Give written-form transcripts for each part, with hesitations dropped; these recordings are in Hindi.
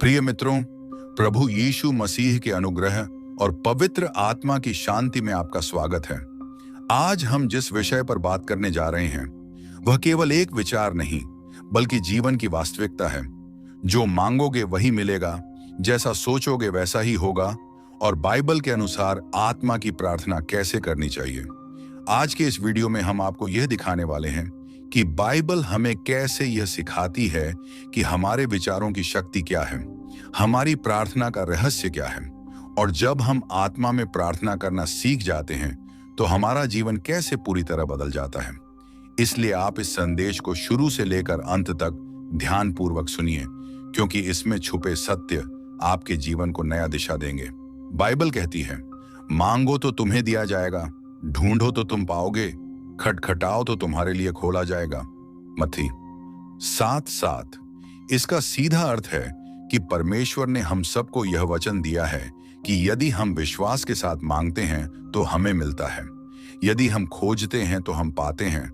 प्रिय मित्रों, प्रभु यीशु मसीह के अनुग्रह और पवित्र आत्मा की शांति में आपका स्वागत है। आज हम जिस विषय पर बात करने जा रहे हैं वह केवल एक विचार नहीं बल्कि जीवन की वास्तविकता है। जो मांगोगे वही मिलेगा, जैसा सोचोगे वैसा ही होगा, और बाइबल के अनुसार आत्मा की प्रार्थना कैसे करनी चाहिए। आज के इस वीडियो में हम आपको यह दिखाने वाले हैं कि बाइबल हमें कैसे यह सिखाती है कि हमारे विचारों की शक्ति क्या है, हमारी प्रार्थना का रहस्य क्या है, और जब हम आत्मा में प्रार्थना करना सीख जाते हैं तो हमारा जीवन कैसे पूरी तरह बदल जाता है। इसलिए आप इस संदेश को शुरू से लेकर अंत तक ध्यानपूर्वक सुनिए, क्योंकि इसमें छुपे सत्य आपके जीवन को नया दिशा देंगे। बाइबल कहती है, मांगो तो तुम्हें दिया जाएगा, ढूंढो तो तुम पाओगे, खटखटाओ तो तुम्हारे लिए खोला जाएगा। मत्ती 7:7। इसका सीधा अर्थ है कि परमेश्वर ने हम सबको यह वचन दिया है कि यदि हम विश्वास के साथ मांगते हैं तो हमें मिलता है, यदि हम खोजते हैं तो हम पाते हैं,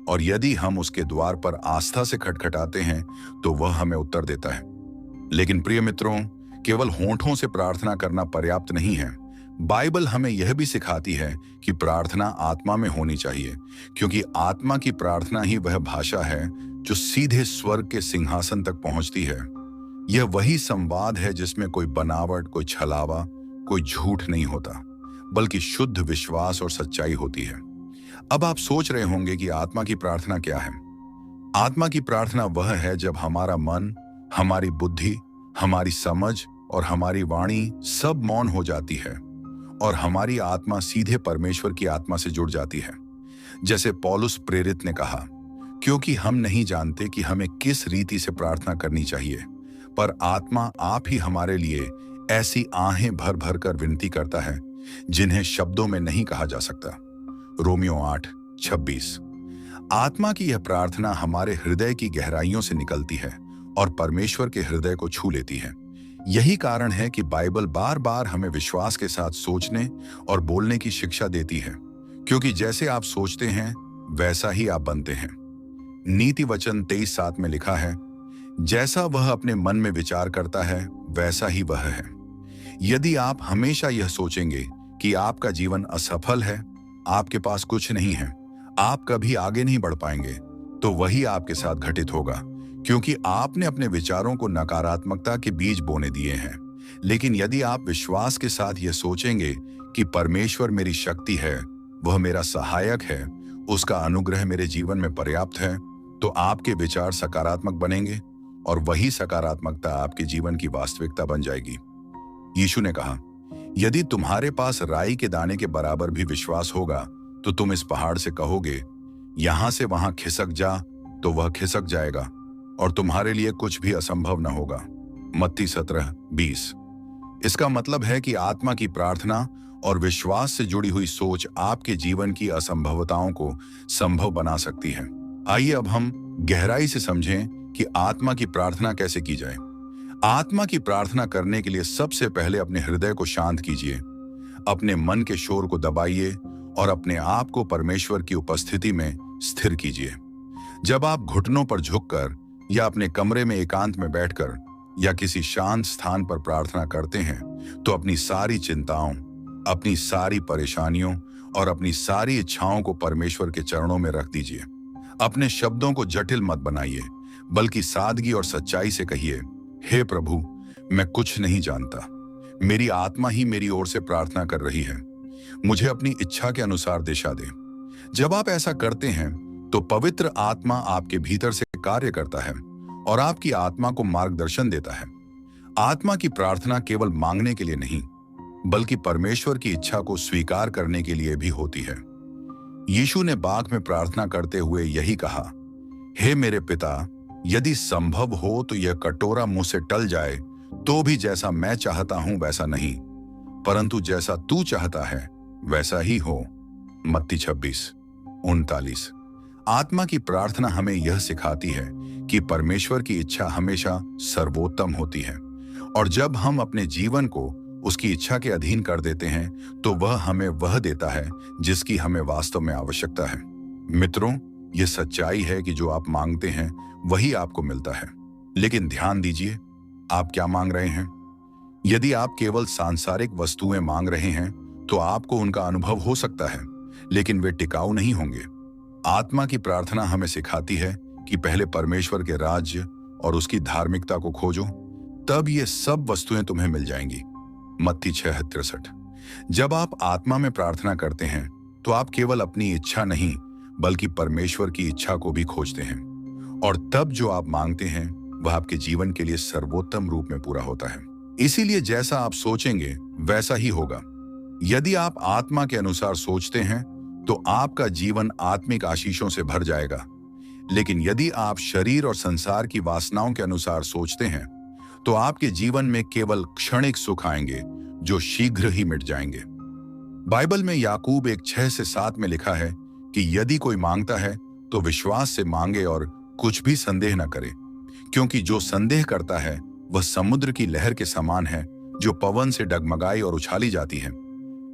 और यदि हम उसके द्वार पर आस्था से खटखटाते हैं तो वह हमें उत्तर देता है। लेकिन प्रिय मित्रों, केवल होंठों से प्रार्थना करना पर्याप्त नहीं है। बाइबल हमें यह भी सिखाती है कि प्रार्थना आत्मा में होनी चाहिए, क्योंकि आत्मा की प्रार्थना ही वह भाषा है जो सीधे स्वर्ग के सिंहासन तक पहुंचती है। यह वही संवाद है जिसमें कोई बनावट, कोई छलावा, कोई झूठ नहीं होता, बल्कि शुद्ध विश्वास और सच्चाई होती है। अब आप सोच रहे होंगे कि आत्मा की प्रार्थना क्या है। आत्मा की प्रार्थना वह है जब हमारा मन, हमारी बुद्धि, हमारी समझ और हमारी वाणी सब मौन हो जाती है और हमारी आत्मा सीधे परमेश्वर की आत्मा से जुड़ जाती है। जैसे पौलुस प्रेरित ने कहा, क्योंकि हम नहीं जानते कि हमें किस रीति से प्रार्थना करनी चाहिए, पर आत्मा आप ही हमारे लिए ऐसी आहें भर भर कर विनती करता है जिन्हें शब्दों में नहीं कहा जा सकता। रोमियो 8:26। आत्मा की यह प्रार्थना हमारे हृदय की गहराइयों से निकलती है और परमेश्वर के हृदय को छू लेती है। यही कारण है कि बाइबल बार बार हमें विश्वास के साथ सोचने और बोलने की शिक्षा देती है, क्योंकि जैसे आप सोचते हैं वैसा ही आप बनते हैं। नीति वचन 23:7 में लिखा है, जैसा वह अपने मन में विचार करता है वैसा ही वह है। यदि आप हमेशा यह सोचेंगे कि आपका जीवन असफल है, आपके पास कुछ नहीं है, आप कभी आगे नहीं बढ़ पाएंगे, तो वही आपके साथ घटित होगा, क्योंकि आपने अपने विचारों को नकारात्मकता के बीज बोने दिए हैं। लेकिन यदि आप विश्वास के साथ यह सोचेंगे कि परमेश्वर मेरी शक्ति है, वह मेरा सहायक है, उसका अनुग्रह मेरे जीवन में पर्याप्त है, तो आपके विचार सकारात्मक बनेंगे और वही सकारात्मकता आपके जीवन की वास्तविकता बन जाएगी। यीशु ने कहा, यदि तुम्हारे पास राई के दाने के बराबर भी विश्वास होगा तो तुम इस पहाड़ से कहोगे, यहां से वहां खिसक जा, तो वह खिसक जाएगा और तुम्हारे लिए कुछ भी असंभव न होगा। मत्ती 17:20। इसका मतलब है कि आत्मा की प्रार्थना और विश्वास से जुड़ी हुई सोच आपके जीवन की असंभवताओं को संभव बना सकती है। आइए अब हम गहराई से समझें कि आत्मा की प्रार्थना कैसे की जाए। आत्मा की प्रार्थना करने के लिए सबसे पहले अपने हृदय को शांत कीजिए, अपने मन के शोर को दबाइए और अपने आप को परमेश्वर की उपस्थिति में स्थिर कीजिए। जब आप घुटनों पर झुककर या अपने कमरे में एकांत में बैठकर या किसी शांत स्थान पर प्रार्थना करते हैं तो अपनी सारी चिंताओं, अपनी सारी परेशानियों और अपनी सारी इच्छाओं को परमेश्वर के चरणों में रख दीजिए। अपने शब्दों को जटिल मत बनाइए, बल्कि सादगी और सच्चाई से कहिए, हे प्रभु, मैं कुछ नहीं जानता, मेरी आत्मा ही मेरी ओर से प्रार्थना कर रही है, मुझे अपनी इच्छा के अनुसार दिशा दे। जब आप ऐसा करते हैं तो पवित्र आत्मा आपके भीतर से कार्य करता है और आपकी आत्मा को मार्गदर्शन देता है। आत्मा की प्रार्थना केवल मांगने के लिए नहीं, बल्कि परमेश्वर की इच्छा को स्वीकार करने के लिए भी होती है। यीशु ने बाग में प्रार्थना करते हुए यही कहा, हे मेरे पिता, यदि संभव हो तो यह कटोरा मुंह से टल जाए, तो भी जैसा मैं चाहता हूं वैसा नहीं, परंतु जैसा तू चाहता है वैसा ही हो। मत्ती 26:39। आत्मा की प्रार्थना हमें यह सिखाती है कि परमेश्वर की इच्छा हमेशा सर्वोत्तम होती है, और जब हम अपने जीवन को उसकी इच्छा के अधीन कर देते हैं तो वह हमें वह देता है जिसकी हमें वास्तव में आवश्यकता है। मित्रों, यह सच्चाई है कि जो आप मांगते हैं वही आपको मिलता है। लेकिन ध्यान दीजिए, आप क्या मांग रहे हैं? यदि आप केवल सांसारिक वस्तुएं मांग रहे हैं तो आपको उनका अनुभव हो सकता है, लेकिन वे टिकाऊ नहीं होंगे। आत्मा की प्रार्थना हमें सिखाती है कि पहले परमेश्वर के राज्य और उसकी धार्मिकता को खोजो, तब ये सब वस्तुएं तुम्हें मिल जाएंगी। मत्ती 6:63। जब आप आत्मा में प्रार्थना करते हैं तो आप केवल अपनी इच्छा नहीं बल्कि परमेश्वर की इच्छा को भी खोजते हैं, और तब जो आप मांगते हैं वह आपके जीवन के लिए सर्वोत्तम रूप में पूरा होता है। इसीलिए जैसा आप सोचेंगे वैसा ही होगा। यदि आप आत्मा के अनुसार सोचते हैं तो आपका जीवन आत्मिक आशीषों से भर जाएगा, लेकिन यदि आप शरीर और संसार की वासनाओं के अनुसार सोचते हैं तो आपके जीवन में केवल क्षणिक सुख आएंगे जो शीघ्र ही मिट जाएंगे। बाइबल में याकूब 1:6-7 में लिखा है कि यदि कोई मांगता है तो विश्वास से मांगे और कुछ भी संदेह न करे, क्योंकि जो संदेह करता है वह समुद्र की लहर के समान है जो पवन से डगमगाई और उछाली जाती है।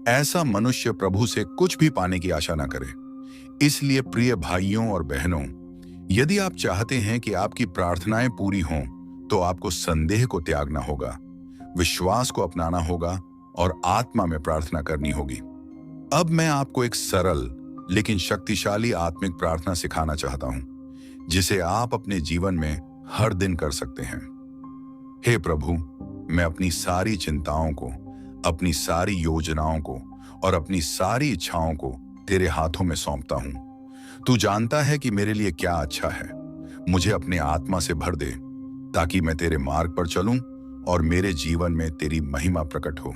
ऐसा मनुष्य प्रभु से कुछ भी पाने की आशा न करे। इसलिए प्रिय भाइयों और बहनों, यदि आप चाहते हैं कि आपकी प्रार्थनाएं पूरी हों तो आपको संदेह को त्यागना होगा, विश्वास को अपनाना होगा और आत्मा में प्रार्थना करनी होगी। अब मैं आपको एक सरल लेकिन शक्तिशाली आत्मिक प्रार्थना सिखाना चाहता हूं, जिसे आप अपने जीवन में हर दिन कर सकते हैं। हे प्रभु, मैं अपनी सारी चिंताओं को, अपनी सारी योजनाओं को और अपनी सारी इच्छाओं को तेरे हाथों में सौंपता हूं। तू जानता है कि मेरे लिए क्या अच्छा है। मुझे अपने आत्मा से भर दे ताकि मैं तेरे मार्ग पर चलूं और मेरे जीवन में तेरी महिमा प्रकट हो।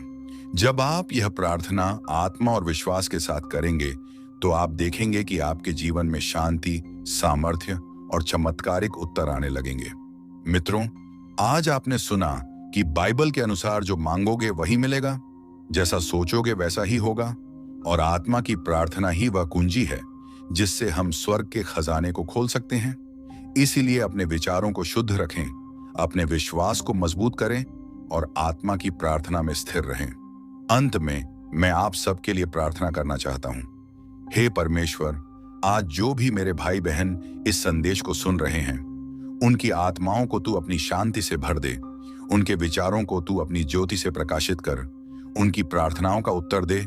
जब आप यह प्रार्थना आत्मा और विश्वास के साथ करेंगे तो आप देखेंगे कि आपके जीवन में शांति, सामर्थ्य और चमत्कारिक उत्तर आने लगेंगे। मित्रों, आज आपने सुना कि बाइबल के अनुसार जो मांगोगे वही मिलेगा, जैसा सोचोगे वैसा ही होगा, और आत्मा की प्रार्थना ही वह कुंजी है जिससे हम स्वर्ग के खजाने को खोल सकते हैं। इसीलिए अपने विचारों को शुद्ध रखें, अपने विश्वास को मजबूत करें और आत्मा की प्रार्थना में स्थिर रहें। अंत में मैं आप सबके लिए प्रार्थना करना चाहता हूं। हे परमेश्वर, आज जो भी मेरे भाई बहन इस संदेश को सुन रहे हैं, उनकी आत्माओं को तू अपनी शांति से भर दे, उनके विचारों को तू अपनी ज्योति से प्रकाशित कर, उनकी प्रार्थनाओं का उत्तर दे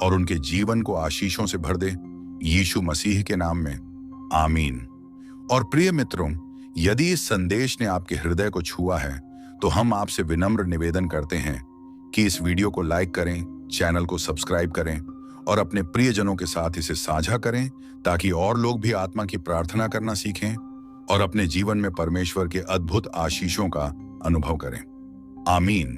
और उनके जीवन को आशीषों से भर दे। यीशु मसीह के नाम में, आमीन। और प्रिय मित्रों, यदि इस संदेश ने आपके हृदय को छुआ है तो हम आपसे विनम्र निवेदन करते हैं कि इस वीडियो को लाइक करें, चैनल को सब्सक्राइब करें और अपने प्रियजनों के साथ इसे साझा करें, ताकि और लोग भी आत्मा की प्रार्थना करना सीखें और अपने जीवन में परमेश्वर के अद्भुत आशीषों का अनुभव करें। आमीन।